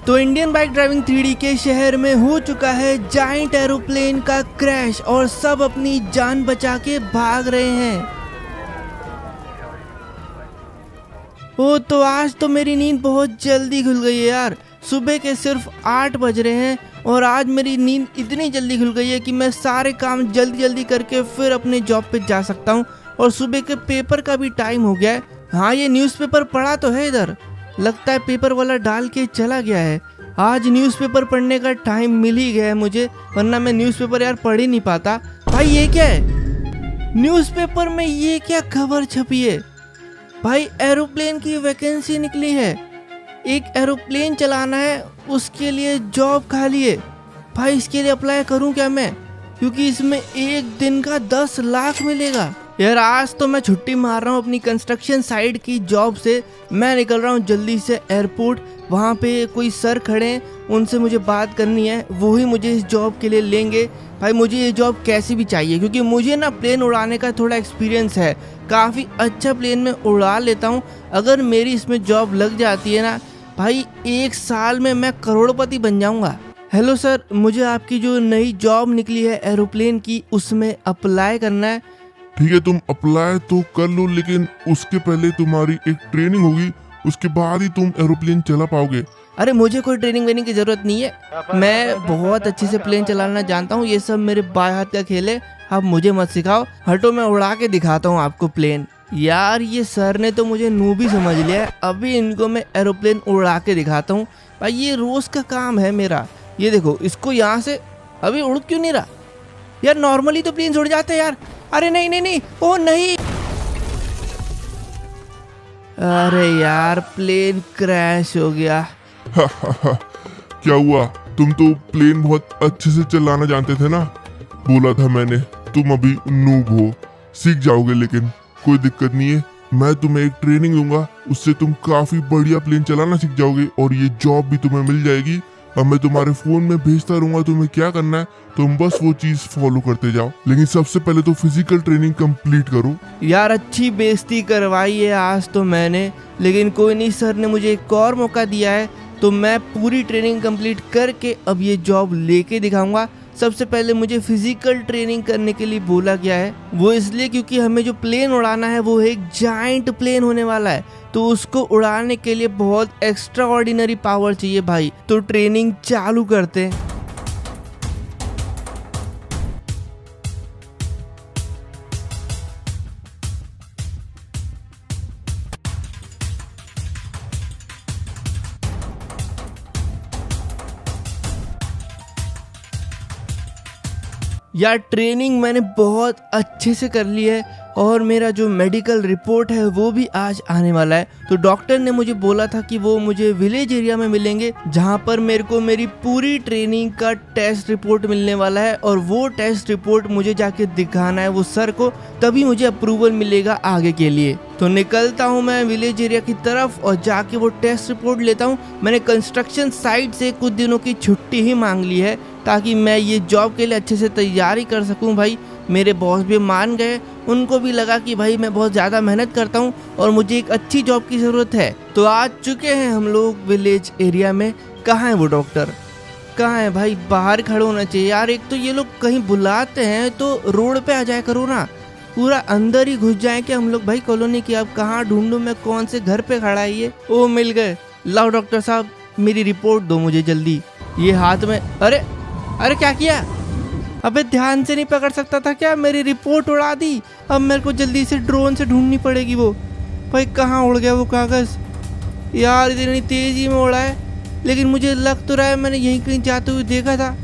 तो Indian bike driving 3D के शहर में हो चुका है जायंट एरोप्लेन का क्रैश और सब अपनी जान बचा के भाग रहे हैं। ओ तो आज तो मेरी नींद बहुत जल्दी खुल गई है यार। सुबह के सिर्फ 8 बज रहे हैं और आज मेरी नींद इतनी जल्दी खुल गई है कि मैं सारे काम जल्दी जल्दी करके फिर अपने जॉब पे जा सकता हूँ। और सुबह के पेपर का भी टाइम हो गया है। हाँ, ये न्यूज़पेपर पढ़ा तो है इधर, लगता है पेपर वाला डाल के चला गया है। आज न्यूज़पेपर पढ़ने का टाइम मिल ही गया है मुझे, वरना मैं न्यूज़पेपर यार पढ़ ही नहीं पाता। भाई ये क्या है, न्यूज़पेपर में ये क्या खबर छपी है? भाई एरोप्लेन की वैकेंसी निकली है, एक एरोप्लेन चलाना है, उसके लिए जॉब खाली है। भाई इसके लिए अप्लाई करूं क्या मैं, क्योंकि इसमें एक दिन का 10 लाख मिलेगा। यार आज तो मैं छुट्टी मार रहा हूँ अपनी कंस्ट्रक्शन साइट की जॉब से। मैं निकल रहा हूँ जल्दी से एयरपोर्ट। वहाँ पे कोई सर खड़े हैं, उनसे मुझे बात करनी है, वो ही मुझे इस जॉब के लिए लेंगे। भाई मुझे ये जॉब कैसी भी चाहिए, क्योंकि मुझे ना प्लेन उड़ाने का थोड़ा एक्सपीरियंस है, काफ़ी अच्छा प्लेन में उड़ा लेता हूँ। अगर मेरी इसमें जॉब लग जाती है ना भाई, 1 साल में मैं करोड़पति बन जाऊँगा। हेलो सर, मुझे आपकी जो नई जॉब निकली है एरोप्लेन की, उसमें अप्लाई करना है। ठीक है, तुम अप्लाई तो कर लो, लेकिन उसके पहले तुम्हारी एक ट्रेनिंग होगी, उसके बाद ही तुम एरोप्लेन चला पाओगे। अरे मुझे कोई ट्रेनिंग वेनिंग की जरूरत नहीं है, मैं बहुत अच्छे से प्लेन चलाना जानता हूँ। ये सब मेरे बाएं हाथ का खेल है, आप मुझे मत सिखाओ। हटो, मैं उड़ा के दिखाता हूँ आपको प्लेन। यार ये सर ने तो मुझे नूबी समझ लिया है, अभी इनको मैं एरोप्लेन उड़ा के दिखाता हूँ। भाई ये रोज का काम है मेरा। ये देखो, इसको यहाँ से अभी उड़ क्यों नहीं रहा यार? नॉर्मली तो प्लेन उड़ जाते हैं यार। अरे नहीं नहीं नहीं, ओ नहीं, अरे यार प्लेन क्रैश हो गया। क्या हुआ? तुम तो प्लेन बहुत अच्छे से चलाना जानते थे ना, बोला था मैंने। तुम अभी नूब हो, सीख जाओगे, लेकिन कोई दिक्कत नहीं है। मैं तुम्हें एक ट्रेनिंग दूंगा, उससे तुम काफी बढ़िया प्लेन चलाना सीख जाओगे और ये जॉब भी तुम्हें मिल जाएगी। अब मैं तुम्हारे फोन में भेजता रहूंगा, तुम्हें क्या करना है तुम बस वो चीज फॉलो करते जाओ। लेकिन सबसे पहले तो फिजिकल ट्रेनिंग कंप्लीट करो। यार अच्छी बेइज्जती करवाई है आज तो मैंने, लेकिन कोई नहीं, सर ने मुझे एक और मौका दिया है, तो मैं पूरी ट्रेनिंग कंप्लीट करके अब ये जॉब लेके दिखाऊंगा। सबसे पहले मुझे फिजिकल ट्रेनिंग करने के लिए बोला गया है, वो इसलिए क्योंकि हमें जो प्लेन उड़ाना है वो एक जायंट प्लेन होने वाला है, तो उसको उड़ाने के लिए बहुत एक्स्ट्रा ऑर्डिनरी पावर चाहिए भाई। तो ट्रेनिंग चालू करते हैं। यार ट्रेनिंग मैंने बहुत अच्छे से कर ली है और मेरा जो मेडिकल रिपोर्ट है वो भी आज आने वाला है। तो डॉक्टर ने मुझे बोला था कि वो मुझे विलेज एरिया में मिलेंगे, जहाँ पर मेरे को मेरी पूरी ट्रेनिंग का टेस्ट रिपोर्ट मिलने वाला है और वो टेस्ट रिपोर्ट मुझे जाके दिखाना है वो सर को, तभी मुझे अप्रूवल मिलेगा आगे के लिए। तो निकलता हूँ मैं विलेज एरिया की तरफ और जाके वो टेस्ट रिपोर्ट लेता हूँ। मैंने कंस्ट्रक्शन साइट से कुछ दिनों की छुट्टी ही मांग ली है ताकि मैं ये जॉब के लिए अच्छे से तैयारी कर सकूं। भाई मेरे बॉस भी मान गए, उनको भी लगा कि भाई मैं बहुत ज़्यादा मेहनत करता हूं और मुझे एक अच्छी जॉब की ज़रूरत है। तो आ चुके हैं हम लोग विलेज एरिया में। कहाँ है वो डॉक्टर, कहाँ है भाई? बाहर खड़े होना चाहिए यार। एक तो ये लोग कहीं बुलाते हैं तो रोड पे आ जाया करो ना, पूरा अंदर ही घुस जाए क्या हम लोग भाई कॉलोनी की? अब कहाँ ढूंढूं मैं, कौन से घर पे खड़ा है ये? ओ मिल गए। लाओ डॉक्टर साहब मेरी रिपोर्ट दो मुझे जल्दी। ये हाथ में, अरे अरे क्या किया? अबे ध्यान से नहीं पकड़ सकता था क्या? मेरी रिपोर्ट उड़ा दी। अब मेरे को जल्दी से ड्रोन से ढूंढनी पड़ेगी वो। भाई कहाँ उड़ गया वो कागज़ यार? इतनी तेज़ी में उड़ा है, लेकिन मुझे लग तो रहा है मैंने यहीं कहीं जाते हुए देखा था।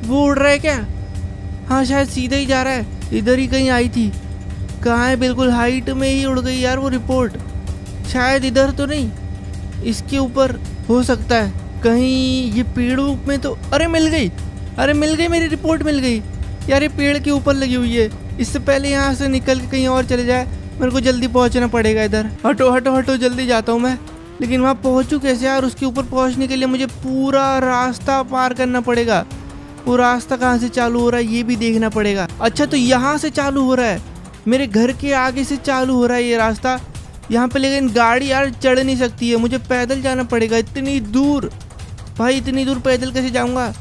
वो उड़ रहा है क्या? हाँ शायद सीधे ही जा रहा है, इधर ही कहीं आई थी। कहाँ है? बिल्कुल हाइट में ही उड़ गई यार वो रिपोर्ट। शायद इधर तो नहीं, इसके ऊपर हो सकता है कहीं, ये पेड़ों में तो। अरे मिल गई, अरे मिल गई, मेरी रिपोर्ट मिल गई यार। ये पेड़ के ऊपर लगी हुई है, इससे पहले यहाँ से निकल के कहीं और चले जाए। मेरे को जल्दी पहुँचना पड़ेगा इधर। हटो हटो हटो, जल्दी जाता हूँ मैं। लेकिन वहाँ पहुँचूँ कैसे यार? उसके ऊपर पहुँचने के लिए मुझे पूरा रास्ता पार करना पड़ेगा। वो रास्ता कहाँ से चालू हो रहा है ये भी देखना पड़ेगा। अच्छा तो यहाँ से चालू हो रहा है, मेरे घर के आगे से चालू हो रहा है ये रास्ता यहाँ पे। लेकिन गाड़ी यार चढ़ नहीं सकती है, मुझे पैदल जाना पड़ेगा इतनी दूर। भाई इतनी दूर पैदल कैसे जाऊंगा?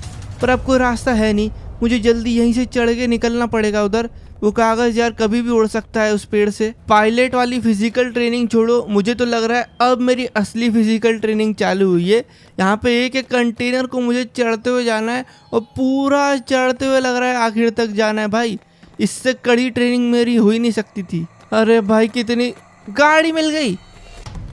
पर अब कोई रास्ता है नहीं, मुझे जल्दी यहीं से चढ़ के निकलना पड़ेगा उधर। वो कागज यार कभी भी उड़ सकता है उस पेड़ से। पायलट वाली फिजिकल ट्रेनिंग छोड़ो, मुझे तो लग रहा है अब मेरी असली फिजिकल ट्रेनिंग चालू हुई है। यहाँ पे एक एक कंटेनर को मुझे चढ़ते हुए जाना है और पूरा चढ़ते हुए लग रहा है आखिर तक जाना है भाई। इससे कड़ी ट्रेनिंग मेरी हो ही नहीं सकती थी। अरे भाई कितनी गाड़ी मिल गई,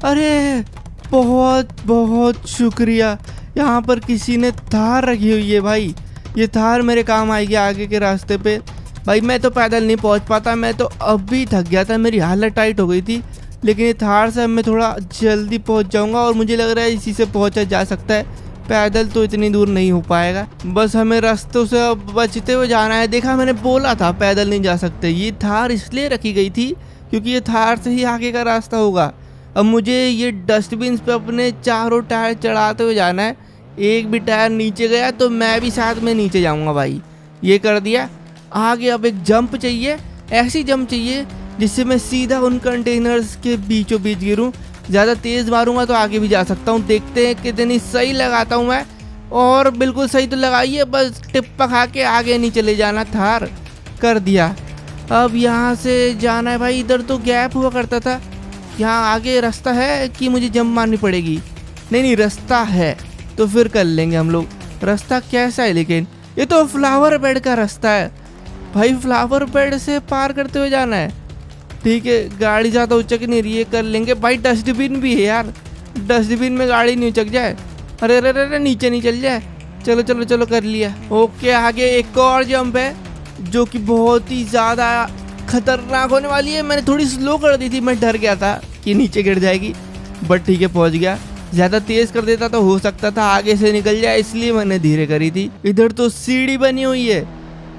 अरे बहुत बहुत शुक्रिया। यहाँ पर किसी ने थार रखी हुई है भाई, ये थार मेरे काम आएगी आगे के रास्ते पे। भाई मैं तो पैदल नहीं पहुँच पाता, मैं तो अभी थक गया था, मेरी हालत टाइट हो गई थी। लेकिन ये थार से मैं थोड़ा जल्दी पहुँच जाऊँगा और मुझे लग रहा है इसी से पहुँचा जा सकता है। पैदल तो इतनी दूर नहीं हो पाएगा, बस हमें रास्तों से अब बचते हुए जाना है। देखा मैंने बोला था पैदल नहीं जा सकते। ये थार इसलिए रखी गई थी क्योंकि ये थार से ही आगे का रास्ता होगा। अब मुझे ये डस्टबिन पे अपने चारों टायर चढ़ाते हुए जाना है। एक भी टायर नीचे गया तो मैं भी साथ में नीचे जाऊंगा भाई। ये कर दिया। आगे अब एक जंप चाहिए, ऐसी जंप चाहिए जिससे मैं सीधा उन कंटेनर्स के बीचों बीच गिरूं। ज़्यादा तेज़ मारूंगा तो आगे भी जा सकता हूं। देखते हैं कितनी सही लगाता हूं मैं। और बिल्कुल सही तो लगाइए, बस टिप्पा खा के आगे नहीं चले जाना। थार कर दिया। अब यहाँ से जाना है भाई। इधर तो गैप हुआ करता था, यहाँ आगे रास्ता है कि मुझे जंप मारनी पड़ेगी? नहीं रास्ता है तो फिर कर लेंगे हम लोग। रास्ता कैसा है लेकिन? ये तो फ्लावर बेड का रास्ता है भाई, फ्लावर बेड से पार करते हुए जाना है। ठीक है, गाड़ी ज़्यादा उचक नहीं रही है, कर लेंगे भाई। डस्टबिन भी है यार, डस्टबिन में गाड़ी नहीं उचक जाए। अरे अरे अरे नीचे नहीं चल जाए। चलो चलो चलो कर लिया। ओके, आगे एक और जंप है जो कि बहुत ही ज़्यादा खतरनाक होने वाली है। मैंने थोड़ी स्लो कर दी थी, मैं डर गया था कि नीचे गिर जाएगी, बट ठीक है पहुंच गया। ज़्यादा तेज़ कर देता तो हो सकता था आगे से निकल जाए, इसलिए मैंने धीरे करी थी। इधर तो सीढ़ी बनी हुई है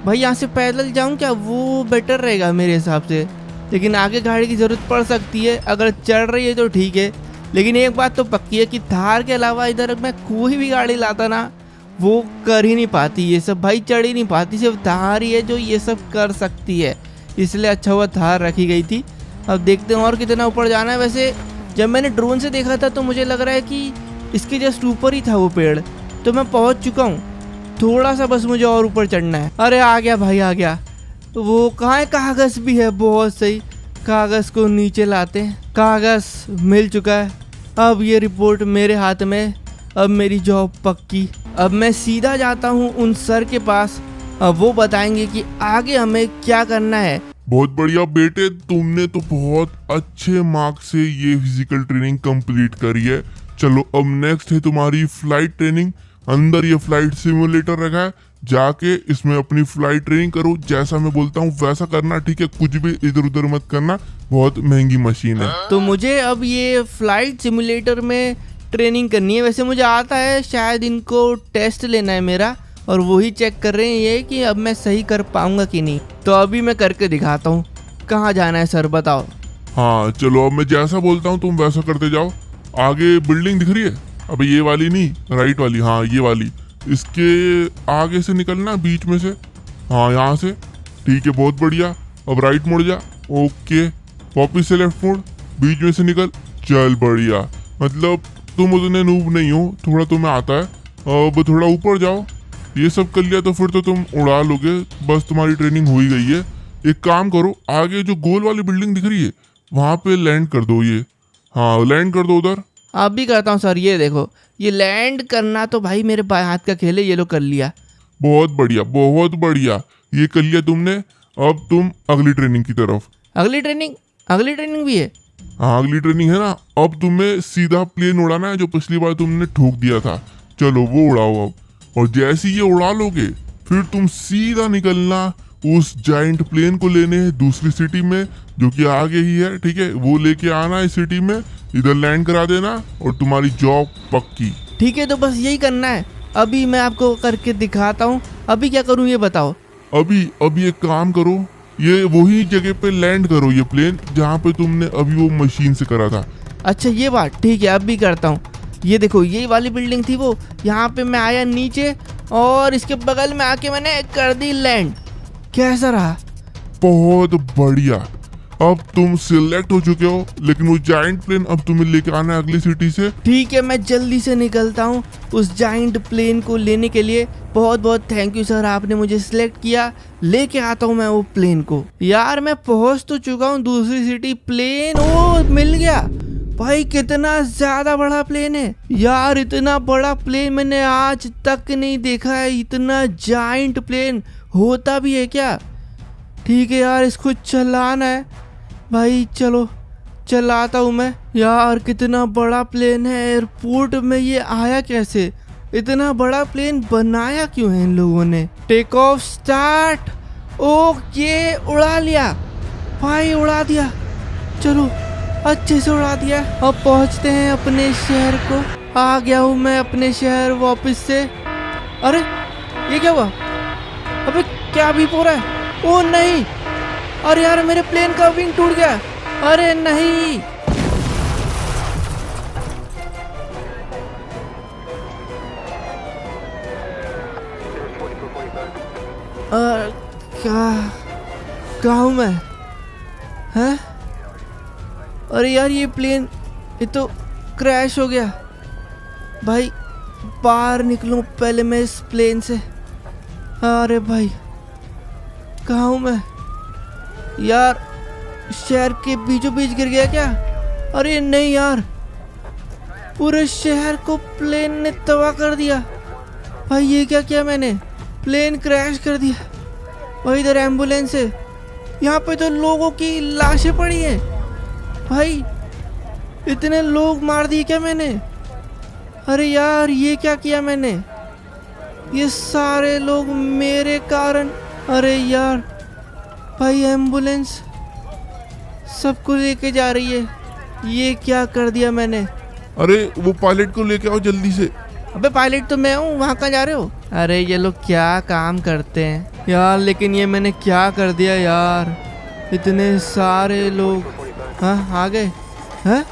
भाई, यहाँ से पैदल जाऊँ क्या? वो बेटर रहेगा मेरे हिसाब से, लेकिन आगे गाड़ी की ज़रूरत पड़ सकती है। अगर चढ़ रही है तो ठीक है, लेकिन एक बात तो पक्की है कि थार के अलावा इधर मैं कोई भी गाड़ी लाता ना, वो कर ही नहीं पाती ये सब भाई, चढ़ ही नहीं पाती। सिर्फ थार ही है जो ये सब कर सकती है, इसलिए अच्छा हुआ थार रखी गई थी। अब देखते हैं और कितना ऊपर जाना है। वैसे जब मैंने ड्रोन से देखा था तो मुझे लग रहा है कि इसके जस्ट ऊपर ही था वो पेड़, तो मैं पहुंच चुका हूँ। थोड़ा सा बस मुझे और ऊपर चढ़ना है। अरे आ गया भाई आ गया। वो कहाँ है? कागज़ भी है, बहुत सही। कागज़ को नीचे लाते हैं। कागज़ मिल चुका है। अब ये रिपोर्ट मेरे हाथ में, अब मेरी जॉब पक्की। अब मैं सीधा जाता हूँ उन सर के पास, अब वो बताएंगे कि आगे हमें क्या करना है। बहुत बढ़िया बेटे, तुमने तो बहुत अच्छे मार्क्स से ये फिजिकल ट्रेनिंग कंप्लीट करी है। चलो अब नेक्स्ट है तुम्हारी फ्लाइट ट्रेनिंग। अंदर ये फ्लाइट सिमुलेटर रखा है, जाके इसमें अपनी फ्लाइट ट्रेनिंग करो। जैसा मैं बोलता हूँ वैसा करना, ठीक है? कुछ भी इधर उधर मत करना, बहुत महंगी मशीन है। तो मुझे अब ये फ्लाइट सिमुलेटर में ट्रेनिंग करनी है। वैसे मुझे आता है, शायद इनको टेस्ट लेना है मेरा, और वही चेक कर रहे हैं ये कि अब मैं सही कर पाऊंगा कि नहीं। तो अभी मैं करके दिखाता हूँ। कहाँ जाना है सर बताओ? हाँ चलो, अब मैं जैसा बोलता हूँ तुम वैसा करते जाओ। आगे बिल्डिंग दिख रही है? अबे ये वाली नहीं, राइट वाली, हाँ ये वाली। इसके आगे से निकलना, बीच में से। हाँ यहाँ से, ठीक है बहुत बढ़िया। अब राइट मुड़ जा। ओके, वापिस से लेफ्ट मुड़, बीच में से निकल। चल बढ़िया, मतलब तुम उतने नूब नहीं हो, थोड़ा तुम्हें आता है। अब थोड़ा ऊपर जाओ। ये सब कर लिया तो फिर तो तुम उड़ा लोगे, बस तुम्हारी ट्रेनिंग हो ही गई है। एक काम करो, आगे जो गोल वाली बिल्डिंग दिख रही है वहाँ पे लैंड कर दो। ये हाँ लैंड कर दो उधर। अब भी करता हूँ सर। ये देखो, ये लैंड करना तो भाई मेरे बाएं हाथ का खेल है। ये लो कर लिया। बहुत बढ़िया बहुत बढ़िया, ये कर लिया तुमने। अब तुम अगली ट्रेनिंग की तरफ। अगली ट्रेनिंग भी है? हाँ अगली ट्रेनिंग है ना। अब तुम्हें सीधा प्लेन उड़ाना है, जो पिछली बार तुमने ठोक दिया था। चलो वो उड़ाओ अब। और जैसे ये उड़ा लोगे फिर तुम सीधा निकलना उस जाइंट प्लेन को लेने दूसरी सिटी में, जो कि आगे ही है, ठीक है? वो लेके आना इस सिटी में, इधर लैंड करा देना और तुम्हारी जॉब पक्की। ठीक है, तो बस यही करना है। अभी मैं आपको करके दिखाता हूँ। अभी क्या करूँ ये बताओ? अभी एक काम करो, ये वही जगह पे लैंड करो, ये प्लेन जहाँ पे तुमने अभी वो मशीन से करा था। अच्छा ये बात, ठीक है अभी करता हूँ। ये देखो, ये वाली बिल्डिंग थी वो, यहाँ पे मैं आया नीचे और इसके बगल में आके मैंने कर दी लैंड। कैसा रहा? बहुत बढ़िया। अब तुम सिलेक्ट हो चुके हो, लेकिन वो जायंट प्लेन अब तुम्हें लेके आना है अगली सिटी से। ठीक है, मैं जल्दी से निकलता हूँ उस जाइंट प्लेन को लेने के लिए। बहुत बहुत थैंक यू सर, आपने मुझे सिलेक्ट किया। लेके आता हूँ मैं वो प्लेन को। यार मैं पहुँच तो चुका हूँ दूसरी सिटी। प्लेन ओ मिल गया भाई। कितना ज्यादा बड़ा प्लेन है यार, इतना बड़ा प्लेन मैंने आज तक नहीं देखा है। इतना जाइंट प्लेन होता भी है क्या? ठीक है यार, इसको चलाना है भाई। चलो चलाता हूँ मैं। यार कितना बड़ा प्लेन है। एयरपोर्ट में ये आया कैसे? इतना बड़ा प्लेन बनाया क्यों है इन लोगों ने? Take off start. ओके, उड़ा लिया भाई, उड़ा दिया। चलो अच्छे से उड़ा दिया। अब पहुंचते हैं अपने शहर को। आ गया हूँ मैं अपने शहर वापस से। अरे ये क्या हुआ? अबे क्या भी हो रहा है? ओ नहीं, अरे यार मेरे प्लेन का विंग टूट गया। अरे नहीं, क्या हूँ मैं? हैं? अरे यार ये प्लेन, ये तो क्रैश हो गया भाई। बाहर निकलूं पहले मैं इस प्लेन से। अरे भाई कहाँ हूँ मैं? यार शहर के बीचों बीच गिर गया क्या? अरे नहीं यार, पूरे शहर को प्लेन ने तबाह कर दिया भाई। ये क्या किया मैंने? प्लेन क्रैश कर दिया भाई। इधर एम्बुलेंस है, यहाँ पे तो लोगों की लाशें पड़ी है भाई। इतने लोग मार दिए क्या मैंने? अरे यार ये क्या किया मैंने? ये सारे लोग मेरे कारण। अरे यार भाई एम्बुलेंस सबको लेके जा रही है। ये क्या कर दिया मैंने? अरे वो पायलट को लेके आओ जल्दी से। अबे पायलट तो मैं हूँ, वहाँ कहाँ जा रहे हो? अरे ये लोग क्या काम करते हैं यार। लेकिन ये मैंने क्या कर दिया यार? इतने सारे लोग हाँ आ गए हैं।